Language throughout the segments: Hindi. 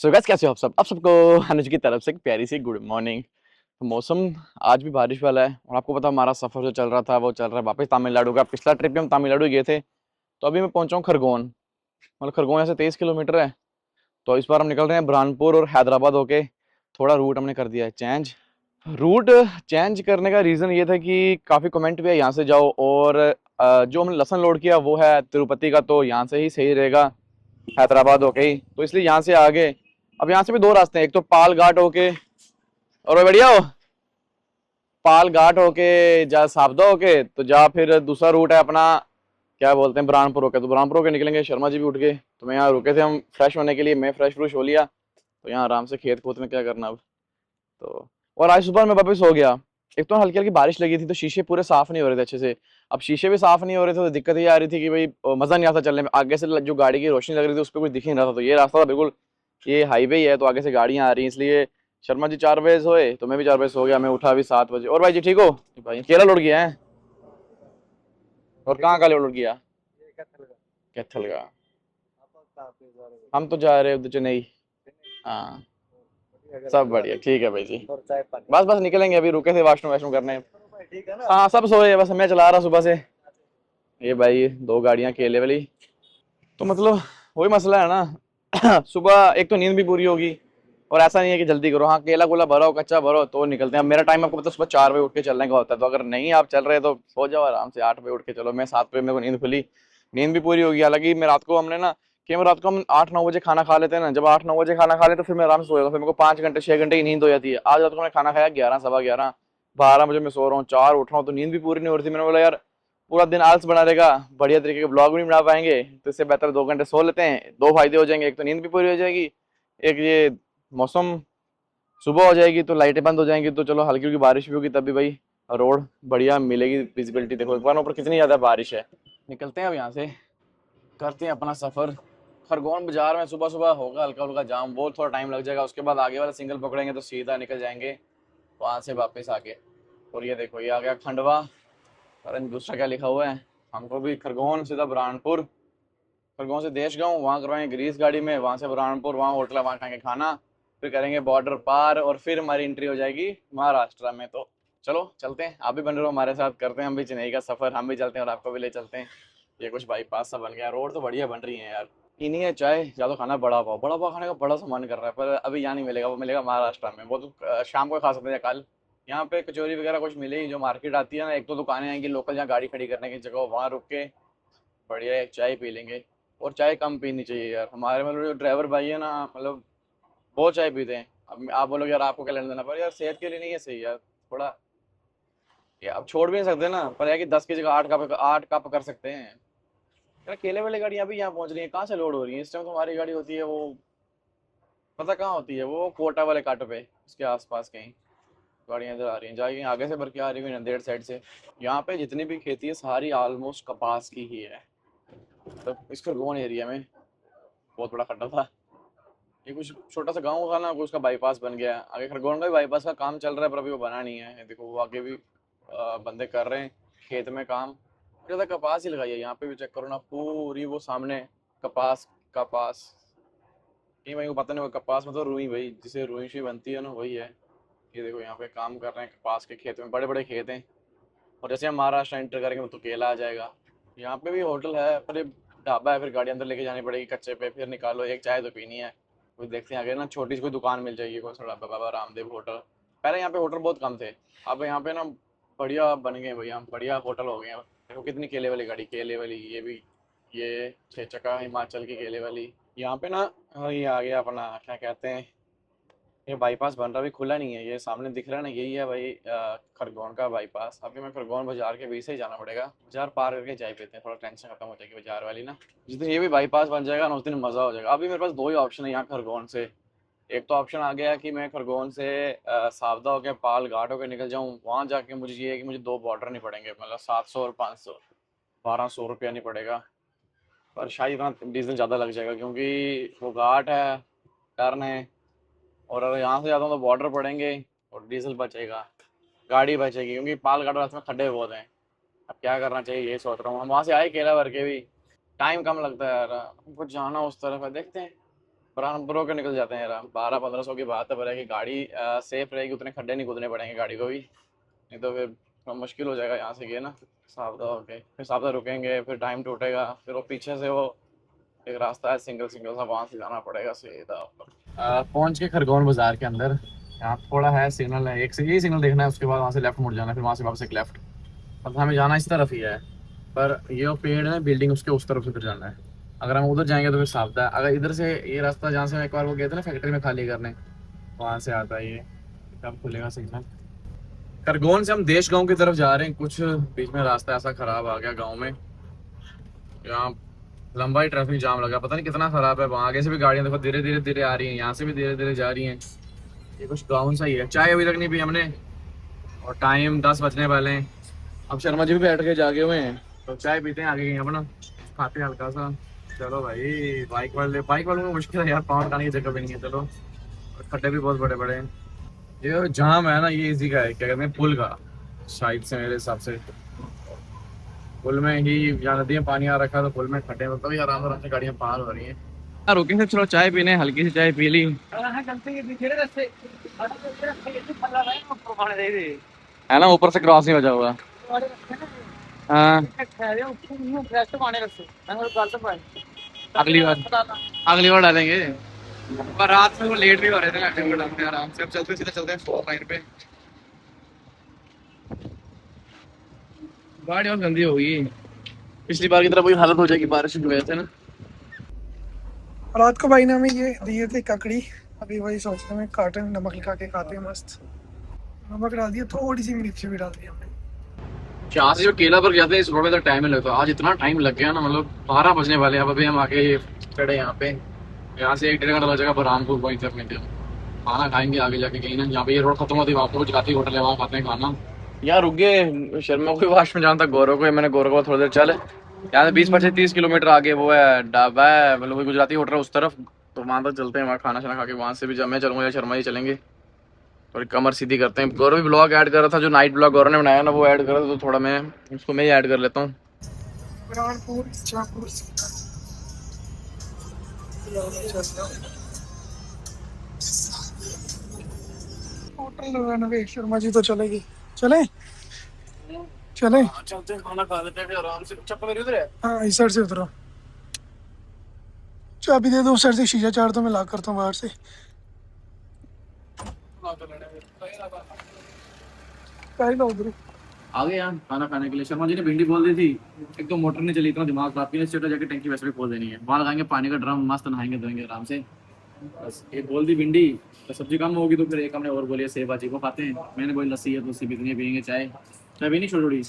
सो गाइस, कैसे हो आप सबको अनुज की तरफ से एक प्यारी सी गुड मॉर्निंग। तो मौसम आज भी बारिश वाला है और आपको पता हमारा सफ़र जो चल रहा था वो चल रहा है वापस तमिलनाडु का। पिछला ट्रिप में हम तमिलनाडु गए थे, तो अभी मैं पहुंचा हूँ खरगोन। मतलब खरगोन यहाँ से 23 किलोमीटर है। तो इस बार हम निकल रहे हैं बुरहानपुर और हैदराबाद होके। थोड़ा रूट हमने कर दिया है चेंज। रूट चेंज करने का रीज़न ये था कि काफ़ी कमेंट भी है यहाँ से जाओ, और जो हमने लसन लोड किया वो है तिरुपति का, तो यहाँ से ही सही रहेगा हैदराबाद होके ही, तो इसलिए यहाँ से आगे। अब यहाँ से भी दो रास्ते हैं, एक तो पाल घाट होके और वो बढ़िया हो पाल घाट होके जा साबदा होके, तो जा फिर दूसरा रूट है अपना क्या बोलते हैं बुरहानपुर होके। तो बुरहानपुर होके निकलेंगे। शर्मा जी भी उठ गए, तो मैं यहाँ रुके थे हम फ्रेश होने के लिए। मैं फ्रेश व्रूश हो लिया, तो यहाँ आराम से खेत कूद में क्या करना अब। तो और आज सुबह मैं वापस हो गया। एक तो हल्की हल्की बारिश लगी थी, तो शीशे पूरे साफ नहीं हो रहे थे अच्छे से। अब शीशे भी साफ नहीं हो रहे थे, तो दिक्कत ये आ रही थी कि भाई मजा नहीं आता चलने में। आगे से जो गाड़ी की रोशनी लग रही थी उस पर कुछ दिख नहीं रहा था। तो ये रास्ता था बिल्कुल, ये हाईवे ही है, तो आगे से गाड़ियां आ रही हैं, इसलिए शर्मा जी 4 बजे सोए तो मैं भी 4 बजे सो गया। मैं उठा अभी 7 बजे। और भाई जी ठीक हो? भाई केला लौट गया है। और कहाँ का लौट गया? कैथल का। हम तो जा रहे हैं उधर चेन्नई। हाँ, सब बढ़िया, ठीक है भाई जी। बस बस निकलेंगे, अभी रुके थे वॉशरूम वॉशरूम करने। हाँ सब सोए, बस मैं चला रहा सुबह से। ये भाई दो गाड़ियां केले वाली। तो मतलब वही मसला है ना। सुबह एक तो नींद भी पूरी होगी, और ऐसा नहीं है कि जल्दी करो। हाँ केला कूला भरो, कच्चा भरो तो निकलते हैं। अब मेरा टाइम आपको पता है, सुबह 4 बजे उठ के चलने का होता है। तो अगर नहीं आप चल रहे तो सो जाओ आराम से, 8 बजे उठ के चलो। मैं 7 बजे मेरे को नींद खुली, नींद भी पूरी होगी। हालांकि मैं रात को हमने ना कि मैं रात को हम 8-9 बजे खाना खा लेते हैं ना। जब 8-9 बजे खाना खा लेते तो फिर मैं आराम से सो जाता, फिर मेरे को 5 घंटे 6 घंटे की नींद हो जाती है। आज रात को मैं खाना खाया 11 सवा 11, 12 बजे मैं सो रहा हूँ, 4 उठ रहा हूँ, तो नींद भी पूरी नहीं हो रही थी। मैंने बोला यार पूरा दिन आलस बना रहेगा, बढ़िया तरीके के ब्लॉग भी नहीं बना पाएंगे, तो इससे बेहतर 2 घंटे सो लेते हैं। दो फायदे हो जाएंगे, एक तो नींद भी पूरी हो जाएगी, एक ये मौसम सुबह हो जाएगी तो लाइटें बंद हो जाएंगी, तो चलो हल्की हल्की बारिश भी होगी तब भी भाई रोड बढ़िया मिलेगी। विजिबिलिटी देखो एक बार ऊपर कितनी ज़्यादा बारिश है। निकलते हैं अब यहाँ से, करते हैं अपना सफ़र। खरगोन बाजार में सुबह सुबह होगा हल्का हल्का जाम, वो थोड़ा टाइम लग जाएगा। उसके बाद आगे वाला सिंगल पकड़ेंगे तो सीधा निकल जाएंगे वहाँ से वापस आगे। और ये देखो ये आ गया खंडवा। और दूसरा क्या लिखा हुआ है, हमको भी खरगोन सीधा बुरहानपुर। खरगोन से देश गाँव, वहाँ करवाएंगे ग्रीस गाड़ी में, वहाँ से बुरहानपुर, वहाँ होटल है, वहाँ खाएंगे खाना, फिर करेंगे बॉर्डर पार, और फिर हमारी एंट्री हो जाएगी महाराष्ट्र में। तो चलो चलते हैं, आप भी बन रहे हो हमारे साथ, करते हैं हम भी चेन्नई का सफ़र। हम भी चलते हैं और आपको भी ले चलते हैं। ये कुछ बाईपास सा बन गया, रोड तो बढ़िया बन रही है यार। इन्हीं है चाय ज़्यादा खाना, बड़ा पाव खाने का बड़ा सा मन कर रहा है, पर अभी यहाँ नहीं मिलेगा, वो मिलेगा महाराष्ट्र में। वो तो शाम को खा सकते हैं, कल। यहाँ पे कचौरी वगैरह कुछ मिलेगी, जो मार्केट आती है ना, एक दो दुकानें आएंगी लोकल जहाँ गाड़ी खड़ी करने की जगह, वहाँ रुक के बढ़िया एक चाय पी लेंगे। और चाय कम पीनी चाहिए यार, हमारे मतलब जो ड्राइवर भाई है ना, मतलब बहुत चाय पीते हैं। अब आप बोलोगे यार आपको क्या लेना देना, पर यार सेहत के लिए नहीं है सही यार थोड़ा। यार अब छोड़ भी नहीं सकते ना, पर है कि 10 की जगह 8 कप कर सकते हैं। यार केले वाली गाड़ियाँ भी यहाँ पहुँच रही हैं, कहाँ से लोड हो रही है इस टाइम? तो हमारी गाड़ी होती है वो पता कहाँ होती है, वो कोटा वाले कांटो पे, उसके आसपास कहीं गाड़ियाँ इधर आ रही हैं, जाएगी आगे से भर के आ रही हुई नंदेड़ साइड से। यहाँ पे जितनी भी खेती है सारी ऑलमोस्ट कपास की ही है। तो इस खरगोन एरिया में बहुत बड़ा खड्डा था। ये कुछ छोटा सा गांव था ना, उसका बाईपास बन गया है। आगे खरगोन का भी बाईपास का काम चल रहा है, पर अभी वो बना नहीं है। ये देखो वो आगे भी बंदे कर रहे हैं खेत में काम। ज़्यादा कपास ही लगाई है यहाँ पे भी, चेक करो ना पूरी वो सामने कपास। कपास नहीं भाई, वो पता नहीं, वो कपास मतलब रुई भाई, जिसे रुई शुई बनती है ना वही है। ये देखो यहाँ पे काम कर रहे हैं कपास के खेत में, बड़े बड़े खेत हैं। और जैसे हम महाराष्ट्र एंटर करेंगे तो केला आ जाएगा। यहाँ पे भी होटल है, पर ये ढाबा है, फिर गाड़ी अंदर लेके जानी पड़ेगी कच्चे पे, फिर निकालो एक चाय तो पीनी है। कोई देखते हैं आगे ना छोटी सी कोई दुकान मिल जाएगी, कोई थोड़ा बाबा रामदेव होटल। पहले यहाँ पे होटल बहुत कम थे, अब यहाँ पे ना बढ़िया बन गए भैया, बढ़िया होटल हो गए हैं। देखो कितनी केले वाली गाड़ी, केले वाली ये भी, ये 6 चक्का हिमाचल की केले वाली। यहाँ पे ना ये आ गया अपना क्या कहते हैं, ये बाईपास बन रहा, अभी खुला नहीं है। ये सामने दिख रहा है ना, यही है भाई खरगोन का बाईपास। अभी मैं खरगोन बाजार के बीच से ही जाना पड़ेगा, बाजार पार करके चाय पीते हैं, थोड़ा टेंशन खत्म हो जाएगी बाजार वाली ना। जिस दिन ये भी बाईपास बन जाएगा ना उस दिन मजा हो जाएगा। अभी मेरे पास दो ही ऑप्शन है यहाँ खरगोन से। एक तो ऑप्शन आ गया कि मैं खरगोन से सावदा होकर पाल घाट होकर निकल जाऊँ, वहाँ जाके मुझे ये है कि मुझे दो बॉर्डर नहीं पड़ेंगे, मतलब 700 और 500, 1200 रुपया नहीं पड़ेगा। पर शायद इतना डीजल ज़्यादा लग जाएगा, क्योंकि वो घाट है, टर्न है, और अगर यहाँ से जाता हूँ तो बॉर्डर पड़ेंगे और डीजल बचेगा, गाड़ी बचेगी, क्योंकि पालघाट रास्ते में खड्डे बहुत हैं। अब क्या करना चाहिए ये सोच रहा हूँ। हम वहाँ से आए केला भर के भी, टाइम कम लगता है यार, हमको जाना उस तरफ है, देखते हैं बुरहानपुर होकर निकल जाते हैं यार, 1200-1500 की बात है, पर है कि गाड़ी सेफ रहेगी, उतने खड्डे नहीं कूदने पड़ेंगे गाड़ी को भी, नहीं तो फिर थोड़ा मुश्किल हो जाएगा यहाँ से गए ना सावधा होके, फिर सावधा रुकेंगे, फिर टाइम टूटेगा, फिर वो पीछे से वो एक रास्ता है सिंगल सिंगल सा, वहाँ से जाना पड़ेगा सीधा। पहुँच के खरगोन बाजार के अंदर, यहाँ थोड़ा है सिग्नल है, एक से यही सिग्नल देखना है, उसके बाद वहाँ से लेफ्ट मुड़ जाना है, फिर वहाँ से वापस एक लेफ्ट। अब हमें जाना इस तरफ ही है, पर ये वो पेड़ है बिल्डिंग, उसके उस तरफ से उधर जाना है। अगर हम उधर जाएंगे तो फिर सावधा है, अगर इधर से ये रास्ता जहाँ से हम एक बार वो गए थे ना फैक्ट्री में खाली करने, वहाँ से आता है ये, कब खुलेगा सिग्नल। खरगोन से हम देश गांव की तरफ जा रहे हैं, कुछ बीच में रास्ता ऐसा खराब आ गया गांव में, यहाँ लंबा ही ट्रैफिक जाम लगा, पता नहीं कितना खराब है। वहाँ आगे से भी गाड़ियाँ देखो धीरे धीरे धीरे आ रही हैं, यहाँ से भी धीरे धीरे जा रही हैं। ये कुछ गाँव सा ही है। चाय अभी तक नहीं पी हमने और टाइम 10 बजने वाले हैं। अब शर्मा जी भी बैठ के जागे हुए हैं, तो चाय पीते हैं आगे कहीं अपना, खाते हैं हल्का सा। चलो भाई, बाइक वालों में मुश्किल है यार, पाँव लगाने की जगह भी नहीं है। चलो, और खड्डे भी बहुत बड़े बड़े हैं। ये जाम है ना, ये इसी का है, क्या कहते हैं, पुल का शायद से, मेरे हिसाब से पुल में ही, यहाँ नदी में पानी आ रखा है तो पुल में खड्डे में तभी आराम से गाड़ियाँ पार हो रही हैं। रुके थे, चलो चाय पीने, हल्की सी चाय पी ली है ना, ऊपर से क्रॉस नहीं बजा हुआ। हाँ, अगली बार डालेंगे, पर रात में वो लेट भी हो रहे थे, अगली बार डालते हैं आराम से। अब चलते सीधे चलते हैं 4 लाइन पे। गाड़ी बहुत गंदी हो गई, पिछली बार की तरह वही हालत हो जाएगी बारिश की वजह से ना। रात को भाई ने हमें ये दिए थे ककड़ी, अभी वही सोच रहे हैं काटे, नमक लगा के खाते हैं मस्त। नमक डाल दिया, थोड़ी सी मिर्ची भी डाल दी हमने। यहाँ से जो केला पर जाते हैं इस रोड में तो टाइम ही लगता है, आज इतना टाइम लग गया ना, मतलब 12 बजने वाले हैं। अब अभी हम आके चढ़े यहाँ पे, यहाँ से 1-1.5 घंटा लग जाएगा बुरहानपुर वहीं तक में। खाना खाएंगे आगे जाके कहीं ना, जहाँ पे ये रोड खत्म होती है वहाँ पे कुछ जाती होटल है, वहाँ खाते हैं खाना। यहाँ रुक गए, शर्मा को वाश में जाना था, गौरव को, मैंने गौरव को थोड़ी देर चल, यहाँ से 20-25-30 किलोमीटर आगे वो है ढाबा है, मतलब वो गुजराती होटल है उस तरफ, तो वहाँ तक चलते हैं, वहाँ खाना शाना खा के वहाँ से भी, जब मैं चलूँगा या शर्मा जी चलेंगे, थोड़ी कमर सीधी करते हैं। गौरव भी ब्लॉग ऐड कर रहा था, जो नाइट ब्लॉग गौरव ने बनाया ना वो ऐड कर रहा था, तो थोड़ा मैं उसको मैं ही ऐड कर लेता हूँ। होटल रेनोवेट, शर्मा जी तो चलेगी, चले चले, चलते हैं, खाना खा लेते हैं आराम से। चप्पल मेरी उधर है, हाँ इस साइड से उतरो, चाबी दे दो उस साइड से, शीशा चार तो मैं लॉक करता हूँ बाहर से। उधर आ गए यहाँ खाना खाने के लिए। शर्मा जी ने भिंडी बोल दी थी, एक तो मोटर नहीं चली, इतना दिमाग खराब किया, इससे जाके टंकी वैसे भी खोल देनी है, वहाँ लगाएंगे पानी का ड्रम, मस्त नहाएंगे धोएंगे आराम से। बस एक बोल दी भिंडी, तो सब्जी कम होगी, तो फिर एक हमने और बोली सेब भाजी को खाते हैं। मैंने बोली लस्सी है तो लस्सी पीनी पियेंगे, चाय चाय भी नहीं छोड़ी,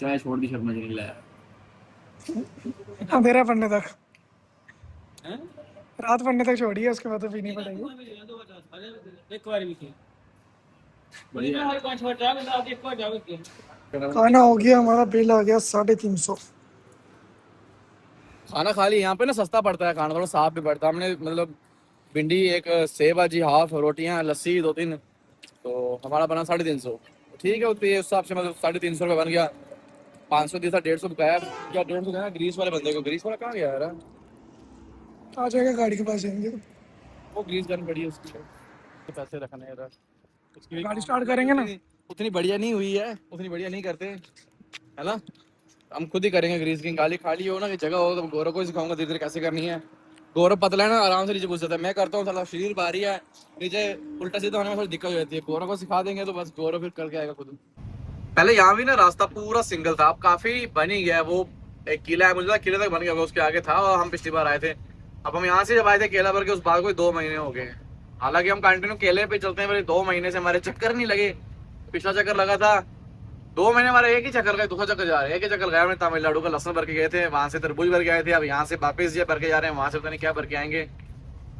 चाय छोड़ दी शर्मा जी ने लाया। अंधेरा पड़ने तक, रात पड़ने तक छोड़िए, उसके बाद तो पीनी पड़ेगी। खाना हो गया हमारा, बिल आ गया 350। खाना खा ली, यहाँ पे ना सस्ता पड़ता है खाना, थोड़ा साफ भी पड़ता है। हमने मतलब भिंडी एक, सेब भाजी हाफ, रोटियाँ, लस्सी 2-3, तो हमारा बना 350। ठीक है, उस हिसाब से मतलब 350 रुपये बन गया। 500 दिया था, 150 गायब, या 150 देना ग्रीस वाले बंदे को। ग्रीस वाला कहाँ गया यार? आ जाएगा, गाड़ी के पास जाएंगे, वो ग्रीस गन पड़ी है उसकी, पैसे रखने यार, उसकी गाड़ी स्टार्ट करेंगे ना। उतनी बढ़िया नहीं हुई है, उतनी बढ़िया नहीं करते है ना, हम खुद ही करेंगे ग्रीस की। गाली खाली हो ना कि जगह हो तो गौरव को ही सिखाऊंगा धीरे धीरे कैसे करनी है। गौरव पतला है ना, आराम से नीचे घुस जाता है, मैं करता हूँ, थोड़ा शरीर भारी है, नीचे उल्टा सीधा होने में थोड़ी दिक्कत हो जाती है। गौरव को सिखा देंगे तो बस गौरव फिर करके आएगा खुद। पहले यहाँ भी ना रास्ता पूरा सिंगल था, अब काफी बनी गया है। वो एक किला है, मुझे लगता किले तक बन गया, उसके आगे था, और हम पिछली बार आए थे। अब हम यहाँ से जब आए थे केला भर के, उस बार कोई 2 महीने हो गए। हालांकि हम कंटिन्यू केले पे चलते हैं, 2 महीने से हमारे चक्कर नहीं लगे। पिछला चक्कर लगा था 2 महीने हमारे, एक ही चक्कर गए, दूसरा चक्कर जा रहे हैं। एक ही चक्कर गया हमने तमिलनाडु का, लहसुन भर के गए थे, वहां से तरबूज भर के आए थे। अब यहाँ से वापस ये भर के जा रहे हैं, वहां से पता नहीं क्या भर के आएंगे।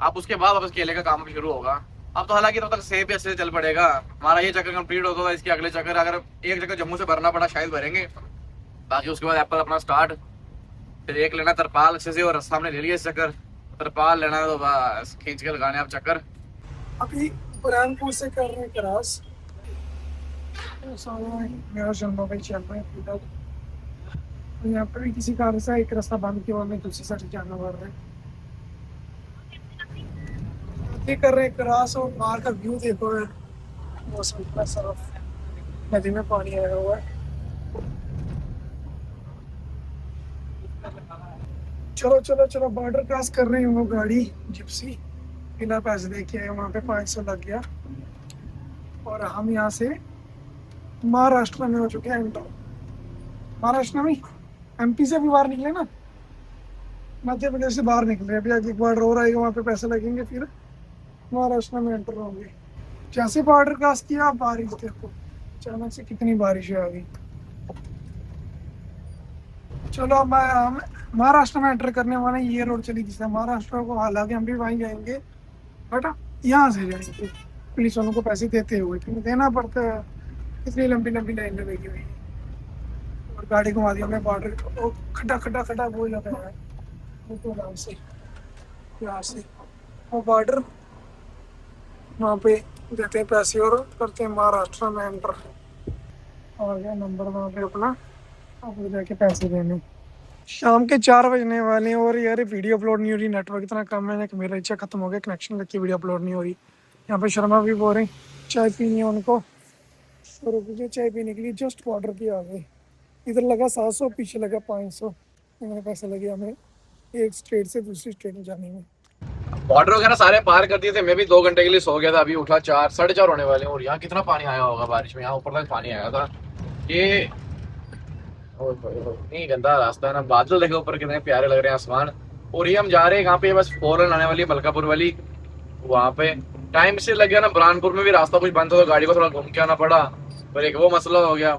अब उसके बाद वापस केले का काम भी शुरू होगा। अब तो हालांकि तब तक सेब भी अच्छे से चल पड़ेगा। हमारा ये चक्कर कंप्लीट होता था, इसके अगले चक्कर अगर एक चक्कर जम्मू से भरना पड़ा शायद भरेंगे, बाकी उसके बाद एप्पल अपना स्टार्ट। फिर एक लेना तरपाल अच्छे से, और सामने ले लिया इस चक्कर, तरपाल लेना है तो बस खींच के लगाने आप चक्कर। अभी बुरहानपुर से कर रहे हैं क्रॉस, मेरा शर्मा भाई चल रहे हैं इधर, यहाँ पे भी किसी कारण से एक रास्ता बंद किया, हमें दूसरी साइड जाना पड़ रहा है। ये कर रहे हैं क्रॉस और बाहर का व्यू देखो यार, मौसम इतना साफ, नदी में पानी आया हुआ है। चलो चलो चलो, बॉर्डर क्रॉस कर रही है वो गाड़ी जिप्सी, बिना पैसे दे के वहाँ पे 500 लग गया। और हम यहाँ से महाराष्ट्र में हो चुके हैं एंटर। महाराष्ट्र में एमपी से भी बाहर निकले ना, मध्य प्रदेश से बाहर निकले। अभी आगे एक बॉर्डर और आएगा, वहाँ पे पैसे लगेंगे, फिर महाराष्ट्र में एंटर होंगे। जैसे बॉर्डर क्रॉस किया, बारिश देखो अचानक से कितनी बारिश आ गई। चलो अब हम महाराष्ट्र में एंटर करने वाले हैं। ये रोड चली जिससे महाराष्ट्र को, हालांकि हम भी वहीं जाएंगे बट यहाँ से जाएंगे पुलिस वालों को पैसे देते हुए, क्योंकि देना पड़ता है, इतनी लंबी लंबी लाइन लगी हुई है। और गाड़ी घुमा दी हमने बॉर्डर, खड्डा खड्डा खड्डा बोल जाता है तो आराम से यहाँ से वो बॉर्डर, वहाँ पे देते हैं पैसे और करते हैं महाराष्ट्र में एंटर। और गया नंबर वहाँ पे अपना, आप जाके पैसे देने। शाम के 4 बजने वाले हैं और यार वीडियो अपलोड नहीं हो रही, नेटवर्क इतना कम है कि मेरा इच्छा खत्म हो गया, कनेक्शन लग के वीडियो अपलोड नहीं हो रही। यहाँ पे शर्मा भी बोल रहे हैं चाय पीनी है उनको, और मुझे चाय पीने के लिए जस्ट बॉर्डर पे आ गए। इधर लगा 700, पीछे लगा 500, मेरे पैसे लगे हमें एक स्टेट से दूसरी स्टेट में जाने में। बॉर्डर वगैरह सारे पार कर दिए थे, मैं भी 2 घंटे के लिए सो गया था। अभी उठा 4 साढ़े 4 होने वाले हैं और यहाँ कितना पानी आया होगा बारिश में, यहाँ ऊपर तक पानी आया था। ये नहीं गंदा रास्ता है ना, बादल देखो ऊपर कितने प्यारे लग रहे हैं आसमान। और ये हम जा रहे हैं यहाँ पे, बस फौरन आने वाली है मलकापुर वाली, वहाँ पे टाइम से लग गया ना। बुरहानपुर में भी रास्ता कुछ बंद था तो गाड़ी को थोड़ा घूम के आना पड़ा, पर एक वो मसला हो गया।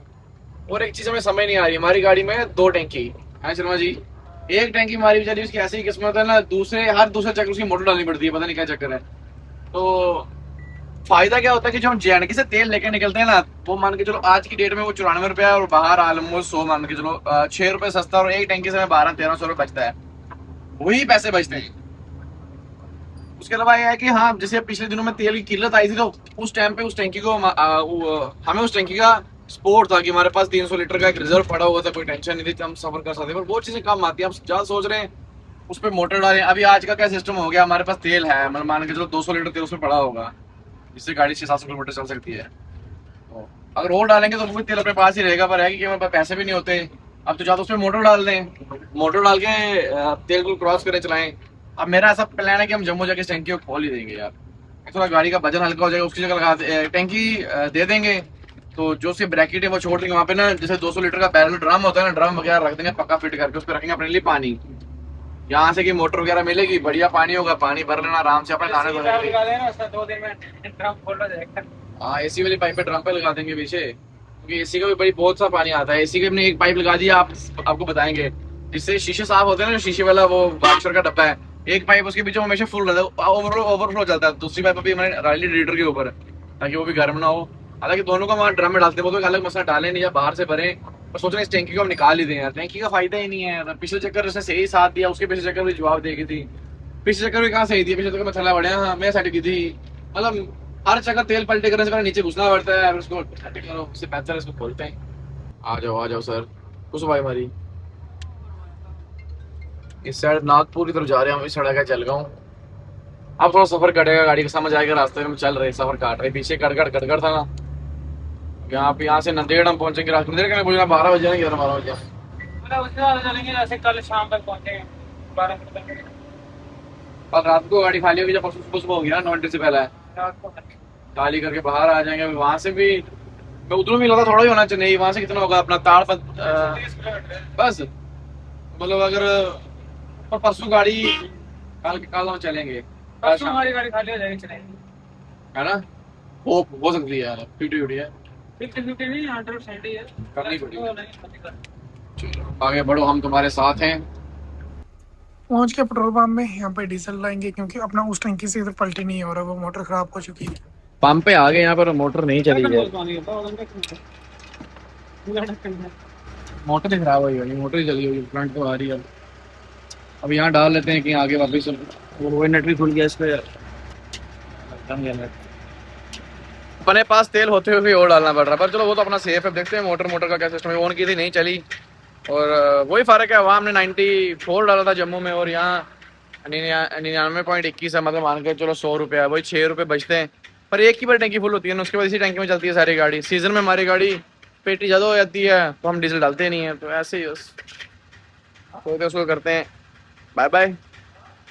और एक चीज हमें समझ नहीं आ रही, हमारी गाड़ी में 2 टैंकी है शर्मा जी, एक टैंकी हमारी बेचारी उसकी ऐसी किस्मत है ना, हर दूसरे चक्कर उसकी मोटर डालनी पड़ती है, पता नहीं क्या चक्कर है। तो फायदा क्या होता है कि जो हम जेएनके से तेल लेके निकलते हैं ना, वो मान के चलो आज की डेट में वो 94 रुपया और बाहर ऑलमोस्ट 100, मान के चलो 6 रुपए सस्ता, और एक टैंकी से हमें 1200-1300 रुपये बचता है, वही पैसे बचते हैं। उसके अलावा यह है कि हाँ, जैसे पिछले दिनों में तेल की किल्लत आई थी तो उस टाइम पे उस टैंकी को हमें उस टैंकी का स्पोर्ट था कि हमारे पास 300 लीटर का एक रिजर्व पड़ा हुआ था, कोई टेंशन नहीं थी, हम सफर कर सकते। पर वो चीजें कम आती है, हम ज्यादा सोच रहे हैं उस पर मोटर डालें। अभी आज का क्या सिस्टम हो गया, हमारे पास तेल है, मतलब मान के चलो 200 लीटर तेल उसमें पड़ा होगा, जिससे गाड़ी 600-700 किलोमीटर चल सकती है। तो अगर और डालेंगे तो वो तेल अपने पास ही रहेगा, पर है कि हमारे पास पैसे भी नहीं होते। अब तो ज्यादा उसमें मोटर डाल दें, मोटर डाल के तेल को क्रॉस करें चलाएं। अब मेरा ऐसा प्लान है कि हम जम्मू जाके इस टैंकी को खोल ही देंगे यार, थोड़ा गाड़ी का वजन हल्का हो जाएगा, उसकी जगह लगा टैंकी दे देंगे। तो जो उसके ब्रैकेट है वो छोड़ देंगे वहाँ पे ना, जैसे 200 लीटर का बैरल ड्रम होता है ना, ड्रम वगैरह रख देंगे पक्का फिट करके, उस पर रखेंगे अपने लिए पानी, यहाँ से की मोटर वगैरह मिलेगी, बढ़िया पानी होगा, पानी भर लेना आराम से अपने लाने हाँ एसी वाली पाइप पे ड्रम पे लगा देंगे पीछे, क्योंकि एसी का भी बड़ी बहुत सा पानी आता है। एसी के अपने एक पाइप लगा दिया, आपको बताएंगे, जिससे शीशे साफ होते हैं ना, शीशे वाला वो वाशर का डब्बा है, एक पाइप उसके पीछे हमेशा फुल रहता है, ओवरफ्लो चलता है, दूसरी पाइप अभी हमारे रायली लीटर के ऊपर है ताकि वो भी गर्म ना हो। हालांकि दोनों को वहाँ ड्रम में डालते हैं, वो तो अलग मसला, डालें नहीं या बाहर से भरें, पर सोच रहे इस टैंकी को हम निकाल ही दें यार, टैंकी का फायदा ही नहीं है। पिछले चक्कर उसने सही साथ दिया, उसके पिछले चक्कर भी जवाब देगी थी, पिछले चक्कर भी कहाँ सही दिया, पिछले चक्कर में थला बढ़िया, हाँ मैं साइड की थी, मतलब हर जगह तेल पलटे करने से पहले नीचे घुसना पड़ता है, उसको करो, उससे बेहतर है इसको खोलते हैं। आ जाओ सर, कुछ भाई हमारी इस साइड नागपुर की तरफ जा रहे हैं हम, इस सड़क है जलगांव। अब थोड़ा सफर कटेगा, गाड़ी को समझ आएगा, रास्ते में चल रहे सफर काट रहे, पीछे कटगड़ था ना, यहाँ से नंदेड़ हम पहुंचेंगे, नंदेड़ का पहुंचना 12 बजे जाएंगे, 12 बजे चलेंगे, जैसे कल शाम तक पहुंचे 12 बजे। कल रात को गाड़ी खाली होगी, जब परसों सुबह होगी ना 9 घंटे से पहले खाली करके बाहर आ जाएंगे। वहां से भी मैं उधरों भी लगा थोड़ा ही होना चाहिए, वहां से कितना होगा अपना ताड़ बस, मतलब अगर पर परसों गाड़ी कल हम चलेंगे, परसों हमारी गाड़ी खाली हो जाएगी, चलेंगे है ना, हो सकती है यार, 50-50 है, 50-50 नहीं 100% ही है, करनी पड़ेगी। चलो आगे बढ़ो, हम तुम्हारे साथ हैं। पहुंच के पेट्रोल पंप में यहाँ पे डीजल लाएंगे, क्योंकि अपना उस टैंकी से इधर पलटी नहीं हो रहा, वो मोटर खराब हो चुकी है। पंप पे आ गए, यहाँ पर मोटर नहीं चली है, मोटर ही खराब हुई होगी, मोटर ही चली होगी, फ्रंट तो आ रही है। अब यहाँ डाल लेते हैं कि आगे वापस, वो नेटरी खुल गया इस पे, अपने पास तेल होते हुए भी और डालना पड़ रहा है, पर चलो वो तो अपना सेफ है। देखते हैं मोटर का क्या सिस्टम है, ऑन की थी नहीं चली, और वही फर्क है, वहाँ हमने 94 डाला था जम्मू में, और यहाँ 99.21 है, मतलब मान के चलो 100 रुपये है, वही 6 रुपये बचते हैं। पर एक ही बार टैंकी फुल होती है ना, उसके बाद इसी टैंकी में चलती है सारी गाड़ी। सीजन में हमारी गाड़ी पेटी ज़्यादा हो जाती है तो हम डीजल डालते नहीं हैं, तो ऐसे ही बस सोचते उसको करते हैं बाय बाय,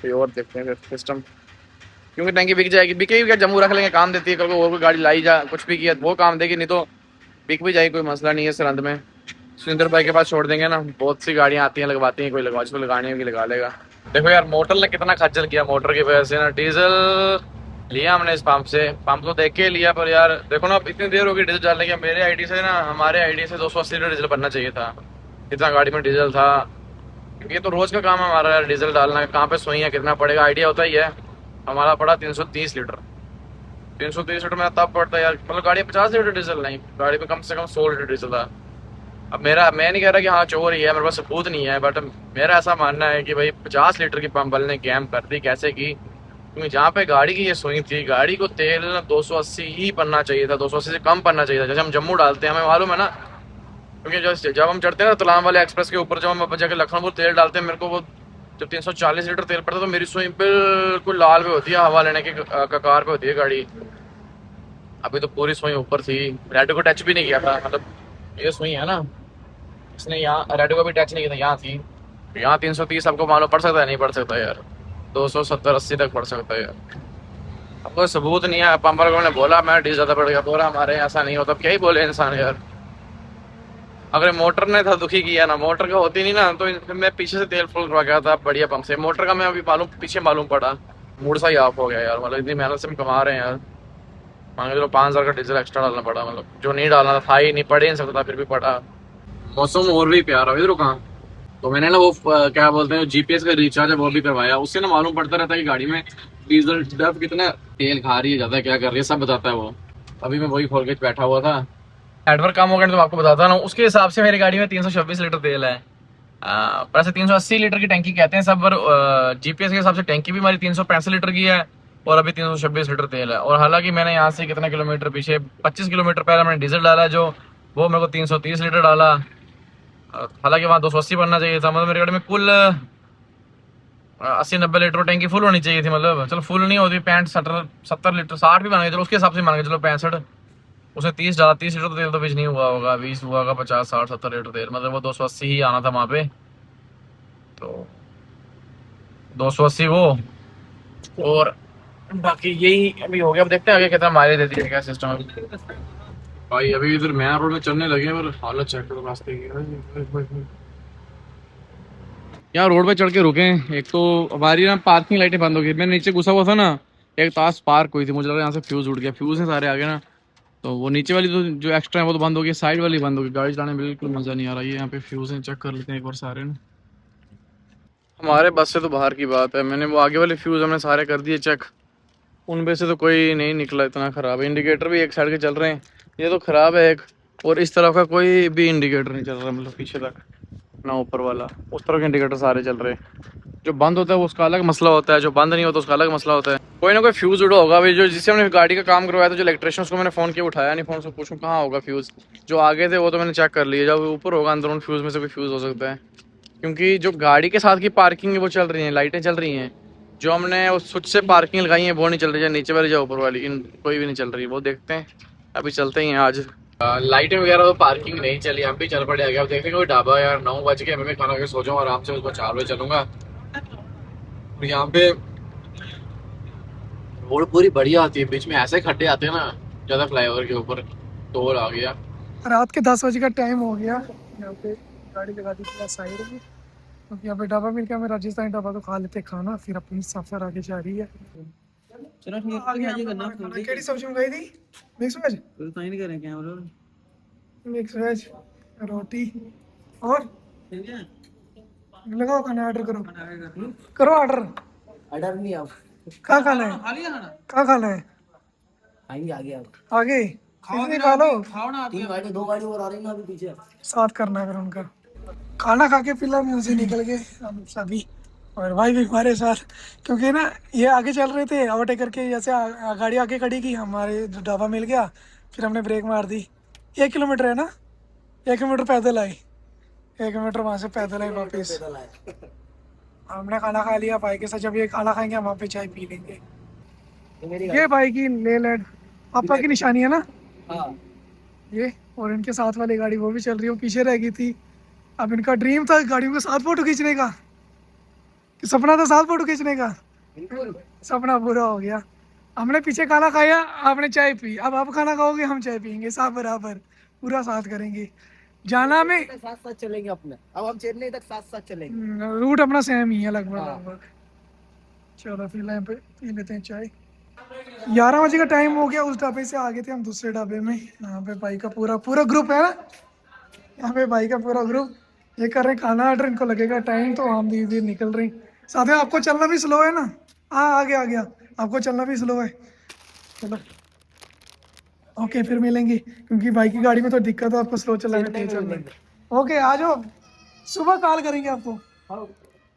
कोई और देखते हैं फिर सिस्टम। क्योंकि टैंकी बिक जाएगी, बिकेगी क्या, जम्मू रख लेंगे, काम देती है, कल को और कोई गाड़ी लाई जा, कुछ भी किया वो काम देगी, नहीं तो बिक भी जाएगी, कोई मसला नहीं है। सरहंद में सुरेंद्र भाई के पास छोड़ देंगे ना, बहुत सी गाड़ियाँ आती हैं, लगवाती हैं, कोई लगवा, जिसको लगानी होगी लगा लेगा। देखो यार मोटर ने कितना खज्जल किया, मोटर की वजह से ना डीजल लिया हमने इस पंप से, पंप तो देख के लिया, पर यार देखो ना इतनी देर हो गई डीजल डालने के। मेरे आईडी से ना, हमारे आईडी से 280 लीटर डीजल बनना चाहिए था, इतना गाड़ी में डीजल था। क्योंकि ये तो रोज का काम है हमारा यार, डीजल डालना। कहाँ पे सोई है, कितना पड़ेगा आइडिया होता ही है। हमारा पड़ा 330 लीटर। 330 लीटर में तब पड़ता है यार, मतलब गाड़ी में 50 लीटर डीजल नहीं, गाड़ी में कम से कम 100 लीटर डीजल था। अब मैं नहीं कह रहा कि हाँ चोर ही है, मेरे पास सबूत नहीं है, बट मेरा ऐसा मानना है कि भाई 50 लीटर की पंप वाले ने गेम कर दी। कैसे की? क्योंकि जहाँ पे गाड़ी की ये सुई थी, गाड़ी को तेल 280 ही पड़ना चाहिए था, 280 से कम पड़ना चाहिए था। जैसे हम जम्मू डालते हैं, हमें मालूम है ना, क्योंकि जब हम चढ़ते हैं ना तलाम वाले एक्सप्रेस के ऊपर, जब हम जाकर लखनऊ तेल डालते हैं, मेरे को वो जब 340 लीटर तेल पड़ता है तो मेरी सुई बिल्कुल लाल पे होती है, हवा लेने के कगार पे होती है गाड़ी। अभी तो पूरी सुई ऊपर थी, रेडो को टच भी नहीं किया था, मतलब ये सुई है ना, इसने यहाँ रेडो को भी टच नहीं किया था, यहाँ थी। यहाँ 330 आपको मालूम पड़ सकता है, नहीं पड़ सकता यार, 270-80 तक पड़ सकता है यार। अब कोई सबूत नहीं है, पंपर को ने बोला मैं डीजल ज़्यादा पड़ गया, बोला हमारे यहाँ ऐसा नहीं होता। क्या ही बोले इंसान यार, अगर मोटर ने था दुखी किया ना, मोटर का होती नहीं ना, तो मैं पीछे से तेल फुल करवा गया था बढ़िया पंप से। मोटर का मैं अभी मालूम पीछे मालूम पड़ा, मूड सा ही ऑफ हो गया यार। मतलब इतनी मेहनत से हम कमा रहे हैं यार, मान के चलो 5000 का डीजल एक्स्ट्रा डालना पड़ा, मतलब जो नहीं डालना था ही नहीं, पड़े नहीं सकता, फिर भी पड़ा। मौसम और भी प्यारा इधर कहाँ, तो मैंने ना वो क्या बोलते हैं जीपीएस का रिचार्ज है वो भी करवाया, उससे ना मालूम पड़ता रहता है कि गाड़ी में डीजल डब कितना तेल खा रही है, ज्यादा क्या कर रही है, सब बताता है वो। अभी मैं वही खोल के बैठा हुआ था, नेटवर्क काम हो गया तो आपको बताता ना। उसके हिसाब से मेरी गाड़ी में 326 लीटर तेल है, पर ऐसे 380 लीटर की टैंकी कहते हैं सब, पर जीपीएस के हिसाब से टैंकी भी हमारी 365 लीटर की है, और अभी 326 लीटर तेल है। और हालांकि मैंने यहाँ से कितना किलोमीटर पीछे, 25 किलोमीटर पहले मैंने डीजल डाला, जो वो मेरे को 330 लीटर डाला। हालांकि वहाँ 280 बनना चाहिए था, मतलब मेरी गाड़ी में कुल 80-90 लीटर टैंकी फुल होनी चाहिए थी। मतलब चलो फुल नहीं होती, 65-70 लीटर 60 भी बना, चलो उसके हिसाब से मान के चलो 65, उसने 30 डाला, 30 लीटर तेल तो बीच नहीं हुआ होगा, 20 हुआ होगा, 50-60-70 लीटर तेल, मतलब वो 280 ही आना था वहाँ पे। तो 280 वो, और बाकी यही अभी हो गया। अब देखते हैं आगे कितना माइलेज देती है, क्या सिस्टम है भाई। अभी इधर मेन रोड में चलने लगे हैं, पर हालत चेक करो रास्ते की। यहाँ रोड पे चढ़ के रुके हैं, एक तो हमारी ना पार्किंग लाइटें बंद हो गई। मैं नीचे घुसा हुआ था ना, एक ताश पार्क हुई थी, मुझे लगा यहाँ से फ्यूज उड़ गया, फ्यूज है सारे आगे ना, तो वो नीचे वाली तो जो एक्स्ट्रा है वो तो बंद हो गई, साइड वाली बंद हो गई। गाड़ी चलाने में बिल्कुल मजा नहीं आ रहा है। यहाँ पे फ्यूज हैं, चेक कर लेते हैं एक बार सारे ना। हमारे बस से तो बाहर की बात है, मैंने वो आगे वाले फ्यूज हमने सारे कर दिए चेक, उनमें से तो कोई नहीं निकला, इतना ख़राब है। इंडिकेटर भी एक साइड के चल रहे हैं, ये तो ख़राब है एक, और इस तरफ का कोई भी इंडिकेटर नहीं चल रहा, मतलब पीछे तक ना ऊपर वाला, उस तरफ के इंडिकेटर सारे चल रहे हैं। जो बंद होता है वो उसका अलग मसला होता है, जो बंद नहीं होता उसका अलग मसला होता है। कोई ना कोई फ्यूज़ उड़ा होगा भाई, जो जिससे हमने गाड़ी का काम करवाया था, जो इलेक्ट्रिशियन, उसको मैंने फ़ोन किया, उठाया नहीं फ़ोन, से पूछूँ कहाँ होगा फ्यूज़। जो आगे थे वो तो मैंने चेक कर लिया, जब ऊपर होगा अंदर उन फ्यूज़ में से कोई फ्यूज़ हो सकता है। क्योंकि जो गाड़ी के साथ की पार्किंग है वो चल रही है, लाइटें चल रही हैं, जो हमने उस स्विच से पार्किंग लगाई है वो नहीं चल रही है, नीचे वाली जो ऊपर वाली, इन कोई भी नहीं चल रही। वो देखते हैं, अभी चलते ही हैं आज। लाइटें वगैरह तो पार्किंग नहीं चली, हम भी चल पड़े आगे। अब देखते हैं कोई ढाबा, यार 9 बज के, मैं खाना खा सो जाऊँ आराम से, उसको 4 बजे चलूँगा। और यहाँ पे रोड पूरी बढ़िया आती है, बीच में ऐसे खड्डे आते हैं ना ज़्यादा, फ्लाईओवर के ऊपर टोल आ गया। रात के 10 बजे का टाइम हो गया, यहाँ पे गाड़ी लगा दी थी साइड में, क्योंकि यहाँ पे ढाबा मिल गया। मैं राजस्थानी ढाबा तो खा लेते खाना, फिर अपनी सफर आगे जा रही है। चलो ठीक है, आगे करना है। केड़ी सब्जी मंगाई थी? मिक्स वेज, तो साइन करें क्या बोलो, मिक्स वेज रोटी, और ठीक है लगाओ खाना, ऑर्डर करो, कर करो ऑर्डर। ऑर्डर नहीं आप कहाँ खाना है? खा लिया खाना, कहाँ खाना है? आएंगे आगे आप आगे कितनी खा लो, खाओ ना, 3 गाड़ी 2 गाड़ी और आ रही है ना अभी पीछे, साथ करना है फिर उनका। खाना खा के फिलहाल में उनसे निकल गए हम सभी, और भाई भी हमारे साथ, क्योंकि ना ये आगे चल रहे थे, ओवरटेक करके जैसे गाड़ी आगे खड़ी की, हमारे ढाबा मिल गया, फिर हमने ब्रेक मार दी। 1 किलोमीटर है ना, 1 किलोमीटर पैदल आए, 1 किलोमीटर वहाँ से पैदल आए वापस। हमने खाना खा लिया भाई के साथ, जब ये खाना खाएंगे हम वहाँ पे चाय पी लेंगे। ये मेरी ये भाई की ले लैंड पापा की निशानी है ना हाँ ये, और इनके साथ वाली गाड़ी वो भी चल रही है, वो पीछे रह गई थी। अब इनका ड्रीम था गाड़ियों के साथ फोटो खींचने का, सपना था साथ फोटो खींचने का, बिल्कुल। सपना पूरा हो गया। हमने पीछे खाना खाया, आपने चाय पी, अब आप खाना खाओगे हम चाय पियेंगे, साथ बराबर पूरा साथ करेंगे। जाना में साथ साथ चलेंगे अपने, अब हम चेन्नई तक साथ साथ चलेंगे। रूट अपना सेम ही है लगभग हाँ। लगभग। चलो फिर यहाँ पे पी लेते हैं चाय। 11 बजे का टाइम हो गया, उस ढाबे से आ गए थे हम दूसरे ढाबे में। यहाँ पे भाई का पूरा पूरा ग्रुप है ना, यहाँ पे भाई का पूरा ग्रुप ये कर रहे हैं खाना ऑर्डर, इनको लगेगा टाइम तो हम धीरे धीरे निकल रहे हैं। साथ में आपको चलना भी स्लो है ना, हाँ आ गया आपको चलना भी स्लो है। चलो ओके फिर मिलेंगे, क्योंकि बाइक की गाड़ी में तो दिक्कत है, आपको स्लो चलाना तेज चलना। ओके आ जाओ, सुबह कॉल करेंगे आपको।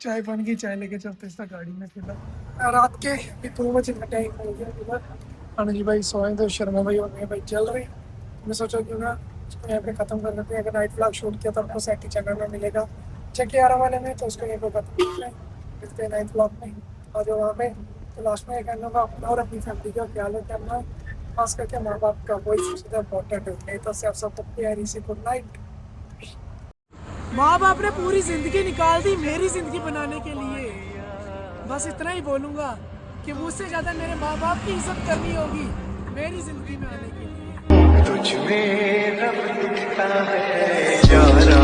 चाय पानी की चाय लेके चलते इस गाड़ी में। फिलहाल रात के 2 बजे का टाइम हो गया। फिलहाल अनुज भाई सोए तो शर्मा भाई और मैं भाई चल रहे। मैं सोचा क्यों ना इसको यहाँ पे ख़त्म कर देते हैं, अगर नाइट व्लॉग शूट किया तो आपको सेट चैनल में मिलेगा चेक 11 वाले में, तो उसको यहाँ पे खत्म करते हैं, मिलते हैं नाइट व्लॉग में। और जो वहाँ पे तो लास्ट में ये कहना होगा अपना और अपनी फैमिली का ख्याल रखना, खास करके माँ बाप का, वही सबसे ज़्यादा इम्पोर्टेंट होता है। तो आप सबको प्यारी सी गुड नाइट। माँ बाप ने पूरी जिंदगी निकाल दी मेरी जिंदगी बनाने के लिए, बस इतना ही बोलूँगा कि मुझसे ज़्यादा मेरे माँ बाप की इज्जत करनी होगी मेरी जिंदगी में आने के लिए। तुझ में रब दिखता है यारा।